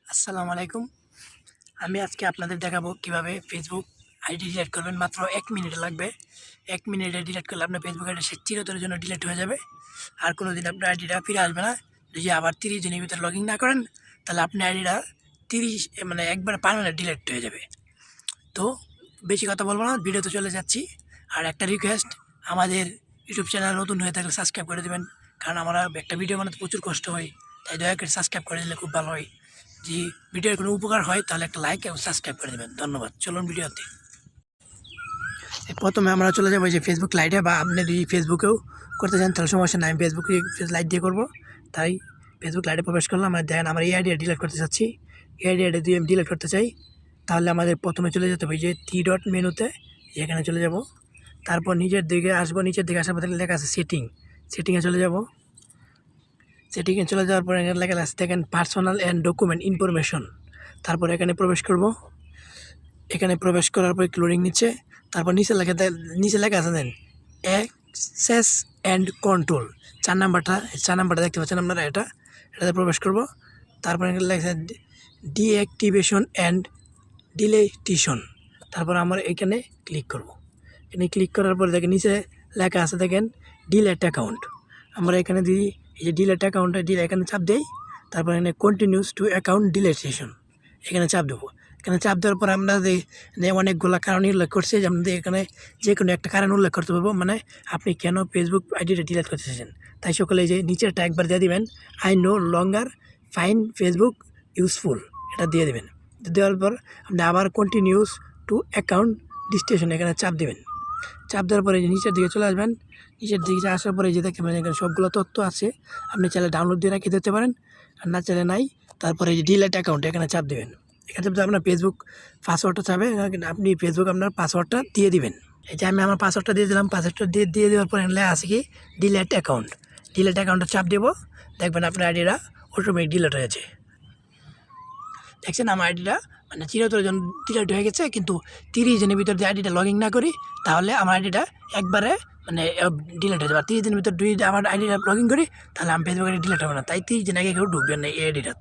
আসসালামু আলাইকুম। আমি আজকে আপনাদের দেখাবো কিভাবে ফেসবুক আইডি ডিলিট করবেন। মাত্র 1 মিনিট লাগবে। 1 মিনিটে ডিলিট করলে আপনার ফেসবুক আইডি চিরতরের জন্য ডিলিট হয়ে যাবে। আর কোনো দিন আপনার আইডিটা ফিরে আসবে না। যদি আবার 30 দিনের ভিতরে লগ ইন না করেন তাহলে আপনার আইডিটা 30 একবার পার্মানেন্ট ডিলিট হয়ে যাবে। তো বেশি কথা বলবো না, ভিডিওতে চলে যাচ্ছি। আর একটা রিকোয়েস্ট, আমাদের ইউটিউব চ্যানেল নতুন হয়ে থাকলে সাবস্ক্রাইব করে দেবেন, কারণ আমরা একটা ভিডিও বানাতে প্রচুর কষ্ট হয়। তাই দয়া করে সাবস্ক্রাইব করে দিলে খুব ভালো হয়। যদি ভিডিওর কোনো উপকার হয় তাহলে একটা লাইক এবং সাবস্ক্রাইব করে দেবেন। ধন্যবাদ। চলুন ভিডিওতে। প্রথমে আমরা চলে যাবো যে ফেসবুক লাইটে, বা আপনি যদি ফেসবুকেও করতে চান তাহলে সমস্যা নাই, আমি ফেসবুকে লাইট দিয়ে করবো। তাই ফেসবুক লাইটে প্রবেশ করলাম। আমার দেখেন আমার এই আইডিয়া ডিলিট করতে চাচ্ছি। এই আইডিয়াটা দিয়ে আমি ডিলিট করতে চাই, তাহলে আমাদের প্রথমে চলে যেতে হবে যে 3 ডট মেনুতে, এখানে চলে যাব। তারপর নিচের দিকে আসবো, নিচের দিকে আসার পর লেখা আছে সেটিংয়ে চলে যাব। সেটিংয়ে চলে যাওয়ার পর এখানে লেখা আছে দেখেন পার্সোনাল অ্যান্ড ডকুমেন্ট ইনফরমেশন। তারপর এখানে প্রবেশ করব। এখানে প্রবেশ করার পর লোডিং নিচ্ছে। তারপর নিচে লেখা আছে দেন অ্যাক্সেস অ্যান্ড কন্ট্রোল, 4 নাম্বারটা দেখতে পাচ্ছেন আপনারা। এটাতে প্রবেশ করব। তারপর এখানে লেখা আছে ডিঅ্যাক্টিভেশন অ্যান্ড ডিলেটিশন। তারপর আমরা এখানে ক্লিক করব। এখানে ক্লিক করার পরে দেখেন নিচে লেখা আছে দেখেন ডিলেট অ্যাকাউন্ট। আমরা এখানে দিই এই যে ডিলেট অ্যাকাউন্টে এখানে চাপ দেই। তারপর এখানে কন্টিনিউস টু অ্যাকাউন্ট ডিলেটেশন, এখানে চাপ দেবো। এখানে চাপ দেওয়ার পর আমরা অনেকগুলো কারণ উল্লেখ করছি, যেমন এখানে যে কোনো একটা কারণ উল্লেখ করতে পারবো, মানে আপনি কেন ফেসবুক আইডিটা ডিলিট করতে চাইছেন। তাই সকলে যে নিচেরটা একবার দিয়ে দিবেন, I no longer find Facebook useful, এটা দিয়ে দেবেন। দেওয়ার পর আপনি আবার কন্টিনিউস টু অ্যাকাউন্ট ডিস্টেশন এখানে চাপ দেবেন। চাপ দেওয়ার পরে নিচের দিকে চলে আসবেন। নিচের দিকে আসার পরে যে দেখতে পাবেন এখানে সবগুলো তথ্য আছে, আপনি চাইলে ডাউনলোড দিয়ে রেখে দিতে পারেন, আর না চাইলে নাই। তারপরে এই যে ডিলেট অ্যাকাউন্ট এখানে চাপ দেবেন। এখানে চাপ আপনার ফেসবুক পাসওয়ার্ডটা চাবে, আপনি ফেসবুক আপনার পাসওয়ার্ডটা দিয়ে দিবেন। এই যে আমি আমার পাসওয়ার্ডটা দিয়ে দিলাম। পাসওয়ার্ডটা দিয়ে দেওয়ার পরে এখানে আছে কি ডিলেট অ্যাকাউন্টে চাপ দেবো। দেখবেন আপনার আইডিটা অটোমেটিক ডিলেট হয়েছে। দেখছেন আমার আইডিটা চিরতরের জন্য ডিলিট হয়ে গেছে। কিন্তু 30 দিনের ভিতর যদি আইডিটা লগ ইন না করি তাহলে আমার আইডিটা একবারে ডিলিট হয়ে যাবে। 30 দিনের ভিতর আমার আইডিটা লগ ইন করি তাহলে আমি ফেসবুক আইডি ডিলিট হবে না। তাই 30 দিন আগে কেউ ঢুকবেন না এই আইডিটা।